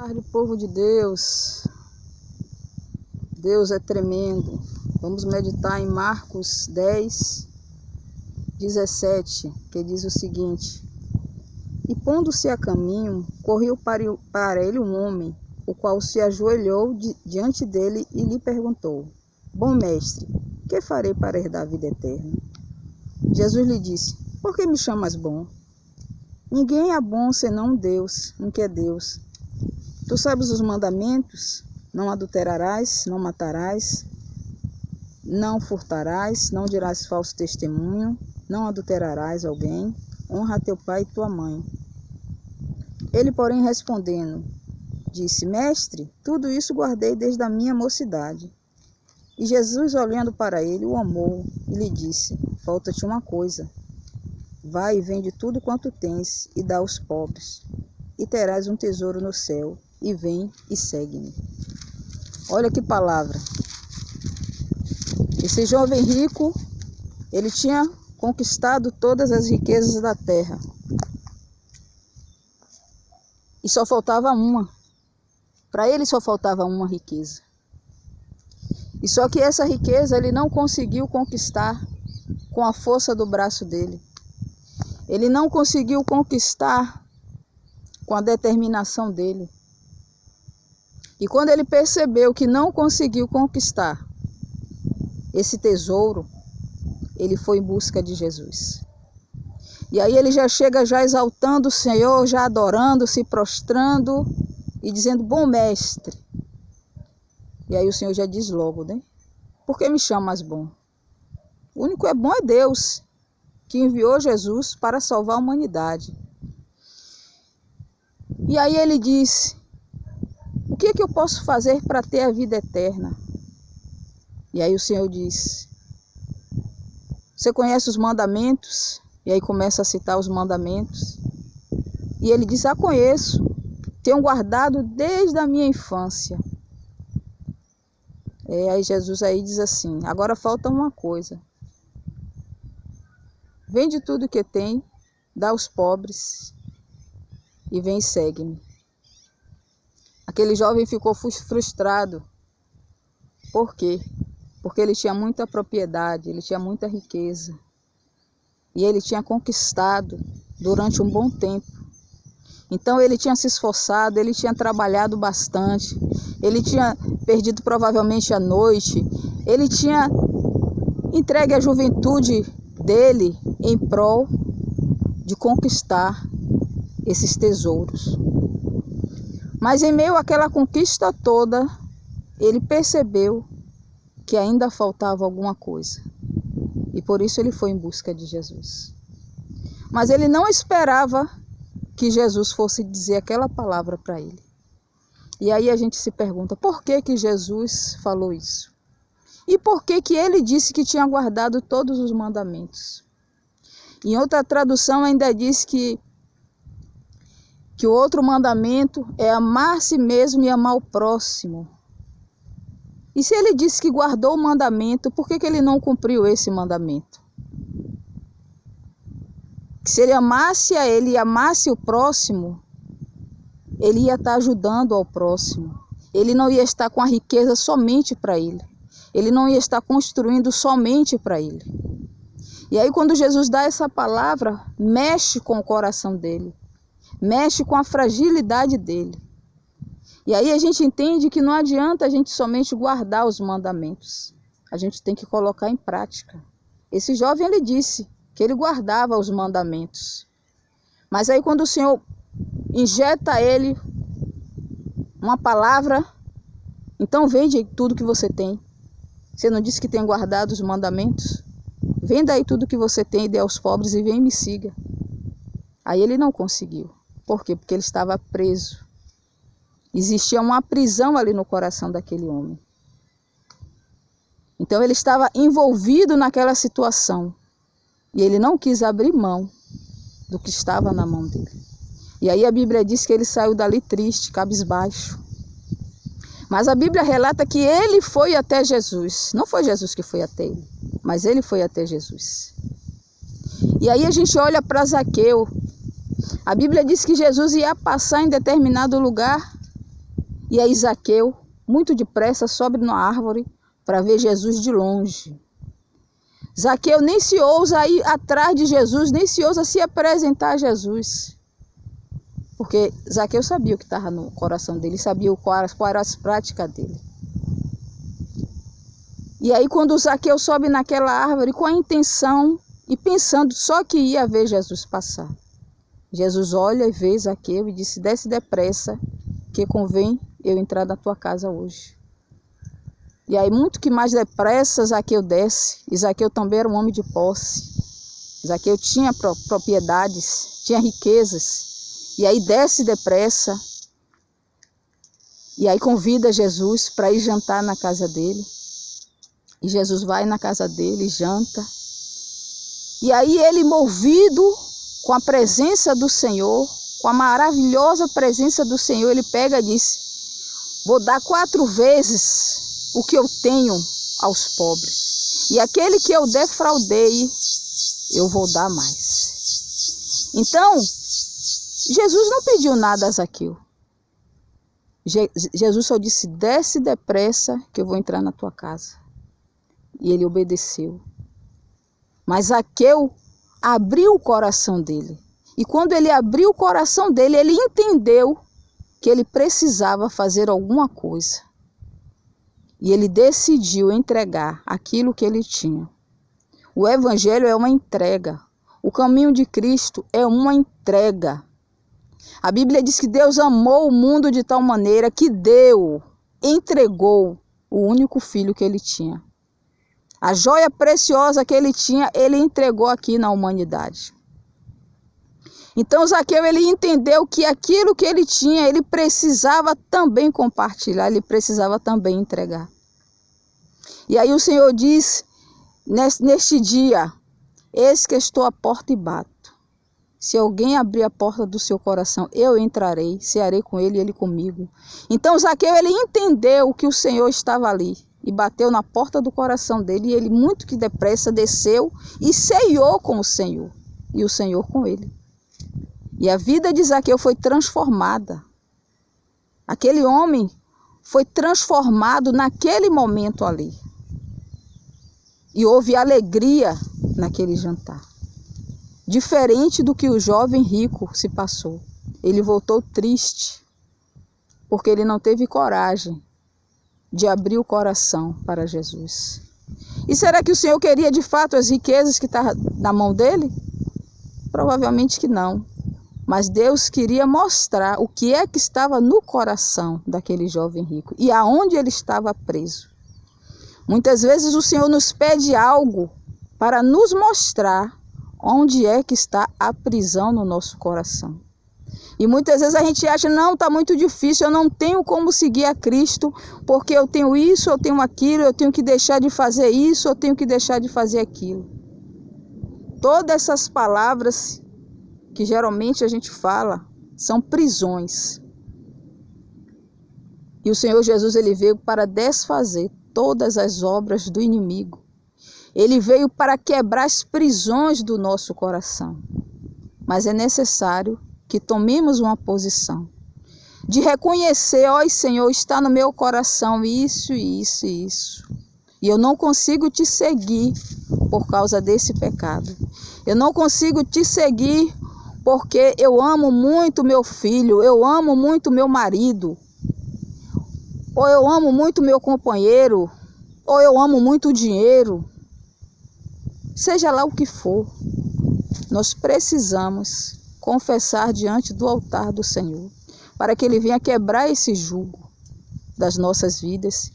Tarde, povo de Deus. Deus é tremendo. Vamos meditar em Marcos 10, 17, que diz o seguinte: E pondo-se a caminho, correu para ele um homem, o qual se ajoelhou diante dele e lhe perguntou: Bom mestre, que farei para herdar a vida eterna? Jesus lhe disse: Por que me chamas bom? Ninguém é bom senão Deus, um que é Deus. Tu sabes os mandamentos: não adulterarás, não matarás, não furtarás, não dirás falso testemunho, não adulterarás alguém, honra teu pai e tua mãe. Ele, porém, respondendo, disse: Mestre, tudo isso guardei desde a minha mocidade. E Jesus, olhando para ele, o amou e lhe disse: Falta-te uma coisa. Vai e vende tudo quanto tens e dá aos pobres, e terás um tesouro no céu. E vem e segue-me. Olha que palavra. Esse jovem rico, ele tinha conquistado todas as riquezas da terra. E só faltava uma. Para ele só faltava uma riqueza. E só que essa riqueza ele não conseguiu conquistar com a força do braço dele. Ele não conseguiu conquistar com a determinação dele. E quando ele percebeu que não conseguiu conquistar esse tesouro, ele foi em busca de Jesus. E aí ele já chega já exaltando o Senhor, já adorando, se prostrando e dizendo: Bom mestre. E aí o Senhor já diz logo, né? Por que me chamas bom? O único é bom é Deus, que enviou Jesus para salvar a humanidade. E aí ele disse: O que é que eu posso fazer para ter a vida eterna? E aí o Senhor diz: Você conhece os mandamentos? E aí começa a citar os mandamentos. E ele diz: Conheço, tenho guardado desde a minha infância. Aí Jesus aí diz assim: Agora falta uma coisa. Vende tudo que tem, dá aos pobres e vem e segue-me. Aquele jovem ficou frustrado. Por quê? Porque ele tinha muita propriedade, ele tinha muita riqueza. E ele tinha conquistado durante um bom tempo. Então ele tinha se esforçado, ele tinha trabalhado bastante. Ele tinha perdido provavelmente a noite. Ele tinha entregue a juventude dele em prol de conquistar esses tesouros. Mas em meio àquela conquista toda, ele percebeu que ainda faltava alguma coisa. E por isso ele foi em busca de Jesus. Mas ele não esperava que Jesus fosse dizer aquela palavra para ele. E aí a gente se pergunta: por que que Jesus falou isso? E por que que ele disse que tinha guardado todos os mandamentos? Em outra tradução ainda diz que o outro mandamento é amar a si mesmo e amar o próximo. E se ele disse que guardou o mandamento, por que que ele não cumpriu esse mandamento? Que se ele amasse a ele e amasse o próximo, ele ia estar ajudando ao próximo. Ele não ia estar com a riqueza somente para ele. Ele não ia estar construindo somente para ele. E aí quando Jesus dá essa palavra, mexe com o coração dele. Mexe com a fragilidade dele. E aí a gente entende que não adianta a gente somente guardar os mandamentos. A gente tem que colocar em prática. Esse jovem, ele disse que ele guardava os mandamentos. Mas aí quando o Senhor injeta a ele uma palavra: Então vende tudo que você tem. Você não disse que tem guardado os mandamentos? Venda aí tudo que você tem e dê aos pobres e vem e me siga. Aí ele não conseguiu. Por quê? Porque ele estava preso. Existia uma prisão ali no coração daquele homem. Então ele estava envolvido naquela situação. E ele não quis abrir mão do que estava na mão dele. E aí a Bíblia diz que ele saiu dali triste, cabisbaixo. Mas a Bíblia relata que ele foi até Jesus. Não foi Jesus que foi até ele, mas ele foi até Jesus. E aí a gente olha para Zaqueu. A Bíblia diz que Jesus ia passar em determinado lugar E aí Zaqueu, muito depressa, sobe numa árvore para ver Jesus de longe. Zaqueu nem se ousa ir atrás de Jesus, nem se ousa se apresentar a Jesus. Porque Zaqueu sabia o que estava no coração dele, sabia qual era as práticas dele. E aí quando Zaqueu sobe naquela árvore com a intenção e pensando só que ia ver Jesus passar. Jesus olha e vê Zaqueu e disse: desce depressa, que convém eu entrar na tua casa hoje. E aí muito que mais depressa Zaqueu desce, e Zaqueu também era um homem de posse. Zaqueu tinha propriedades, tinha riquezas, e aí desce depressa, e aí convida Jesus para ir jantar na casa dele. E Jesus vai na casa dele, janta. E aí ele, movido com a presença do Senhor, com a maravilhosa presença do Senhor, ele pega e diz: vou dar 4 vezes o que eu tenho aos pobres. E aquele que eu defraudei, eu vou dar mais. Então, Jesus não pediu nada a Zaqueu. Jesus só disse: desce depressa que eu vou entrar na tua casa. E ele obedeceu. Mas Zaqueu abriu o coração dele. E quando ele abriu o coração dele, ele entendeu que ele precisava fazer alguma coisa. E ele decidiu entregar aquilo que ele tinha. O evangelho é uma entrega. O caminho de Cristo é uma entrega. A Bíblia diz que Deus amou o mundo de tal maneira que entregou o único filho que ele tinha. A joia preciosa que ele tinha, ele entregou aqui na humanidade. Então Zaqueu, ele entendeu que aquilo que ele tinha, ele precisava também compartilhar, ele precisava também entregar. E aí o Senhor diz, neste dia: eis que estou à porta e bato. Se alguém abrir a porta do seu coração, eu entrarei, cearei com ele e ele comigo. Então Zaqueu, ele entendeu que o Senhor estava ali. E bateu na porta do coração dele, e ele muito que depressa desceu e ceiou com o Senhor, e o Senhor com ele. E a vida de Zaqueu foi transformada. Aquele homem foi transformado naquele momento ali. E houve alegria naquele jantar. Diferente do que o jovem rico se passou. Ele voltou triste, porque ele não teve coragem de abrir o coração para Jesus. E será que o Senhor queria de fato as riquezas que estavam na mão dele? Provavelmente que não. Mas Deus queria mostrar o que é que estava no coração daquele jovem rico e aonde ele estava preso. Muitas vezes o Senhor nos pede algo para nos mostrar onde é que está a prisão no nosso coração. E muitas vezes a gente acha: não, está muito difícil, eu não tenho como seguir a Cristo, porque eu tenho isso, eu tenho aquilo, eu tenho que deixar de fazer isso, eu tenho que deixar de fazer aquilo. Todas essas palavras que geralmente a gente fala são prisões. E o Senhor Jesus, ele veio para desfazer todas as obras do inimigo. Ele veio para quebrar as prisões do nosso coração. Mas é necessário que tomemos uma posição de reconhecer: ó Senhor, está no meu coração isso, isso e isso. E eu não consigo te seguir por causa desse pecado. Eu não consigo te seguir porque eu amo muito meu filho, eu amo muito meu marido, ou eu amo muito meu companheiro, ou eu amo muito o dinheiro. Seja lá o que for, nós precisamos confessar diante do altar do Senhor, para que Ele venha quebrar esse jugo das nossas vidas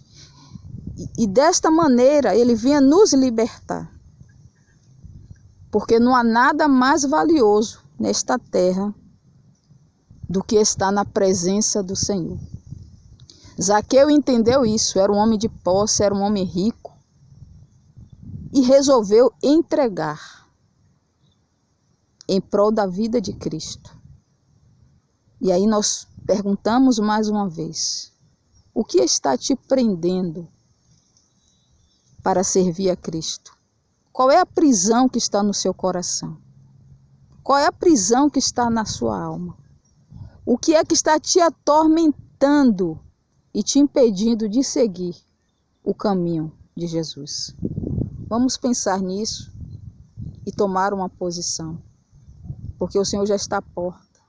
e desta maneira Ele venha nos libertar. Porque não há nada mais valioso nesta terra do que estar na presença do Senhor. Zaqueu entendeu isso, era um homem de posse, era um homem rico e resolveu entregar em prol da vida de Cristo. E aí nós perguntamos mais uma vez: o que está te prendendo para servir a Cristo? Qual é a prisão que está no seu coração? Qual é a prisão que está na sua alma? O que é que está te atormentando e te impedindo de seguir o caminho de Jesus. Vamos pensar nisso e tomar uma posição, porque o Senhor já está à porta.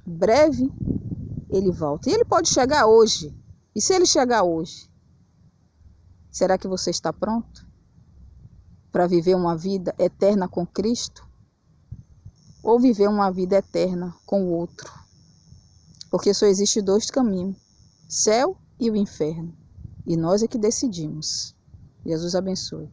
Breve ele volta. E ele pode chegar hoje. E se ele chegar hoje, será que você está pronto para viver uma vida eterna com Cristo? Ou viver uma vida eterna com o outro? Porque só existe dois caminhos, céu e o inferno. E nós é que decidimos. Jesus abençoe.